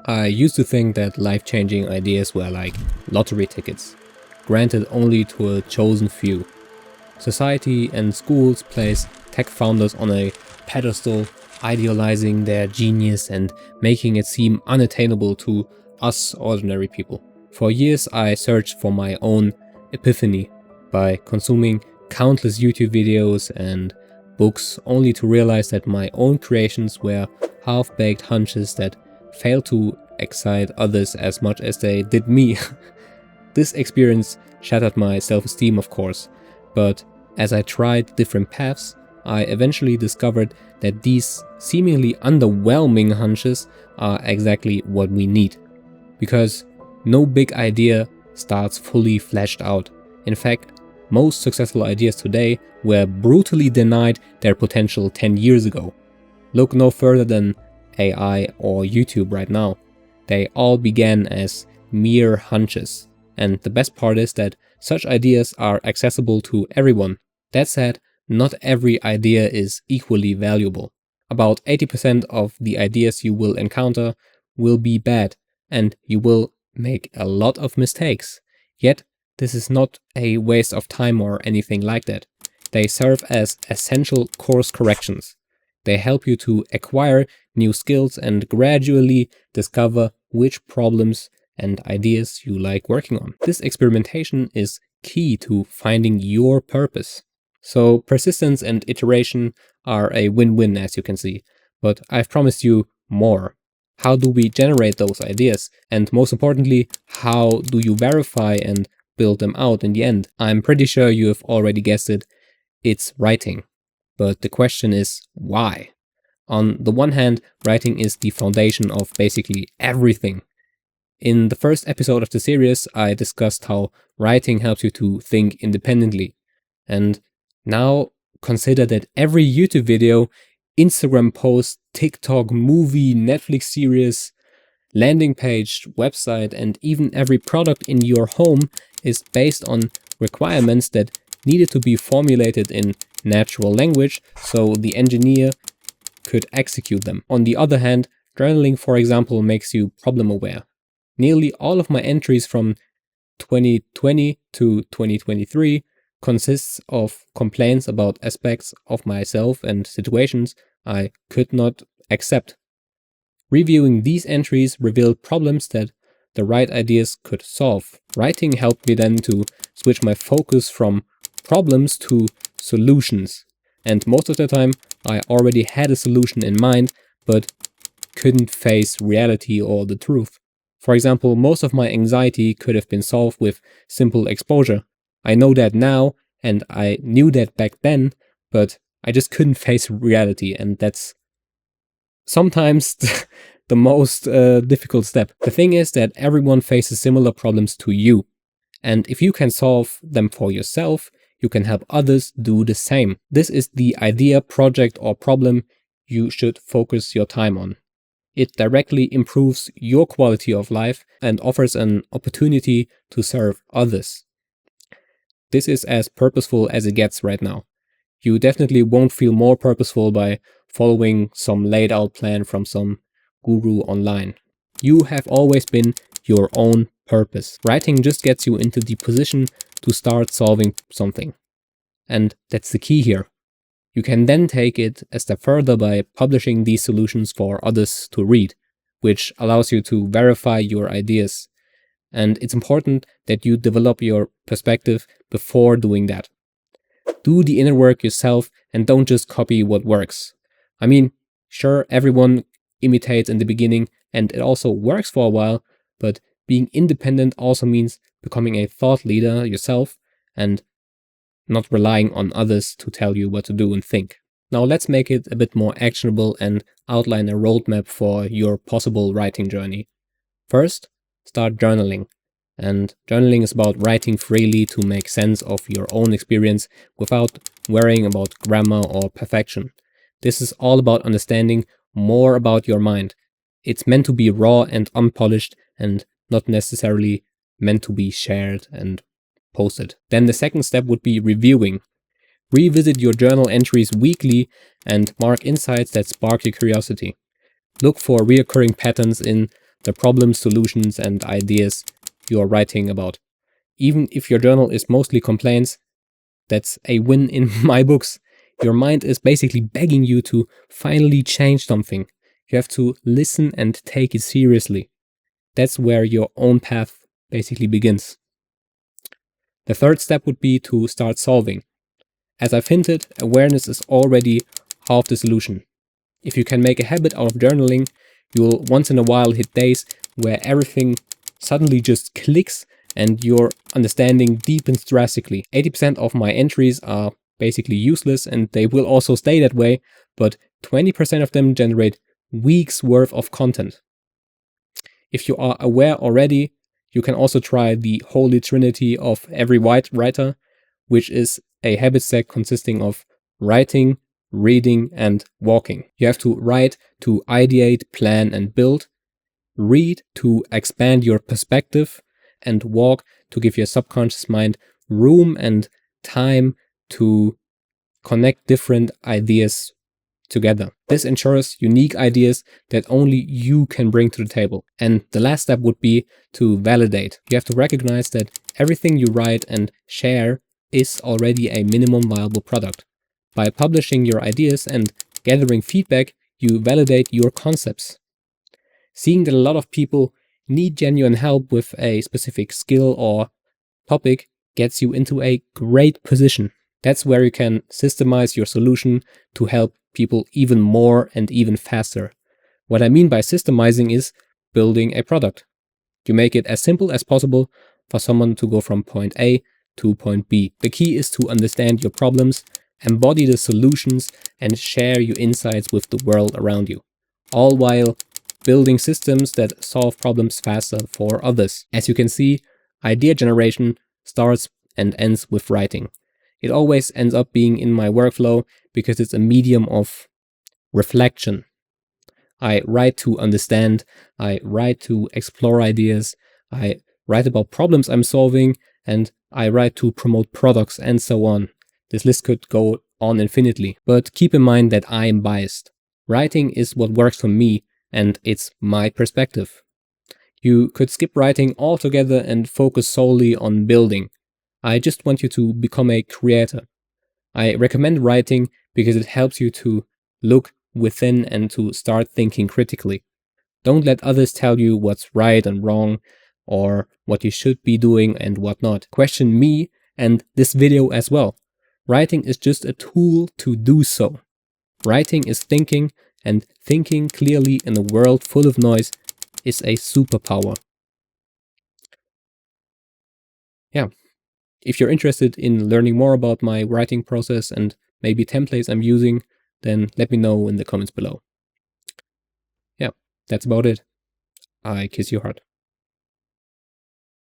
I used to think that life-changing ideas were like lottery tickets, granted only to a chosen few. Society and schools place tech founders on a pedestal, idealizing their genius and making it seem unattainable to us ordinary people. For years I searched for my own epiphany by consuming countless YouTube videos and books, only to realize that my own creations were half-baked hunches that failed to excite others as much as they did me. This experience shattered my self-esteem, of course, but as I tried different paths, I eventually discovered that these seemingly underwhelming hunches are exactly what we need. Because no big idea starts fully fleshed out. In fact, most successful ideas today were brutally denied their potential 10 years ago. Look no further than AI or YouTube right now. They all began as mere hunches. And the best part is that such ideas are accessible to everyone. That said, not every idea is equally valuable. About 80% of the ideas you will encounter will be bad, and you will make a lot of mistakes. Yet, this is not a waste of time or anything like that. They serve as essential course corrections. They help you to acquire new skills and gradually discover which problems and ideas you like working on. This experimentation is key to finding your purpose. So persistence and iteration are a win-win, as you can see, but I've promised you more. How do we generate those ideas? And most importantly, how do you verify and build them out in the end? I'm pretty sure you have already guessed it. It's writing. But the question is, why? On the one hand, writing is the foundation of basically everything. In the first episode of the series, I discussed how writing helps you to think independently. And now consider that every YouTube video, Instagram post, TikTok, movie, Netflix series, landing page, website, and even every product in your home is based on requirements that needed to be formulated in natural language so the engineer could execute them. On the other hand, journaling, for example, makes you problem aware. Nearly all of my entries from 2020 to 2023 consists of complaints about aspects of myself and situations I could not accept. Reviewing these entries revealed problems that the right ideas could solve. Writing helped me then to switch my focus from problems to solutions. And most of the time, I already had a solution in mind, but couldn't face reality or the truth. For example, most of my anxiety could have been solved with simple exposure. I know that now, and I knew that back then, but I just couldn't face reality, and that's sometimes the most difficult step. The thing is that everyone faces similar problems to you, and if you can solve them for yourself, you can help others do the same. This is the idea, project, or problem you should focus your time on. It directly improves your quality of life and offers an opportunity to serve others. This is as purposeful as it gets right now. You definitely won't feel more purposeful by following some laid out plan from some guru online. You have always been your own purpose. Writing just gets you into the position to start solving something. And that's the key here. You can then take it a step further by publishing these solutions for others to read, which allows you to verify your ideas. And it's important that you develop your perspective before doing that. Do the inner work yourself and don't just copy what works. I mean, sure, everyone imitates in the beginning and it also works for a while, but being independent also means becoming a thought leader yourself and not relying on others to tell you what to do and think. Now let's make it a bit more actionable and outline a roadmap for your possible writing journey. First, start journaling. And journaling is about writing freely to make sense of your own experience without worrying about grammar or perfection. This is all about understanding more about your mind. It's meant to be raw and unpolished and not necessarily meant to be shared and posted. Then the second step would be reviewing. Revisit your journal entries weekly and mark insights that spark your curiosity. Look for recurring patterns in the problems, solutions, and ideas you are writing about. Even if your journal is mostly complaints, that's a win in my books. Your mind is basically begging you to finally change something. You have to listen and take it seriously. That's where your own path basically begins. The third step would be to start solving. As I've hinted, awareness is already half the solution. If you can make a habit out of journaling, you'll once in a while hit days where everything suddenly just clicks and your understanding deepens drastically. 80% of my entries are basically useless and they will also stay that way, but 20% of them generate weeks worth of content. If you are aware already, you can also try the holy trinity of every writer, which is a habit stack consisting of writing, reading, and walking. You have to write to ideate, plan, and build, read to expand your perspective, and walk to give your subconscious mind room and time to connect different ideas together. This ensures unique ideas that only you can bring to the table. And the last step would be to validate. You have to recognize that everything you write and share is already a minimum viable product. By publishing your ideas and gathering feedback, you validate your concepts. Seeing that a lot of people need genuine help with a specific skill or topic gets you into a great position. That's where you can systemize your solution to help people even more and even faster. What I mean by systemizing is building a product. You make it as simple as possible for someone to go from point A to point B. The key is to understand your problems, embody the solutions, and share your insights with the world around you, all while building systems that solve problems faster for others. As you can see, idea generation starts and ends with writing. It always ends up being in my workflow because it's a medium of reflection. I write to understand, I write to explore ideas, I write about problems I'm solving, and I write to promote products and so on. This list could go on infinitely, but keep in mind that I am biased. Writing is what works for me, and it's my perspective. You could skip writing altogether and focus solely on building. I just want you to become a creator. I recommend writing because it helps you to look within and to start thinking critically. Don't let others tell you what's right and wrong, or what you should be doing and what not. Question me and this video as well. Writing is just a tool to do so. Writing is thinking, and thinking clearly in a world full of noise is a superpower. Yeah. If you're interested in learning more about my writing process and maybe templates I'm using, then let me know in the comments below. Yeah, that's about it. I kiss your heart.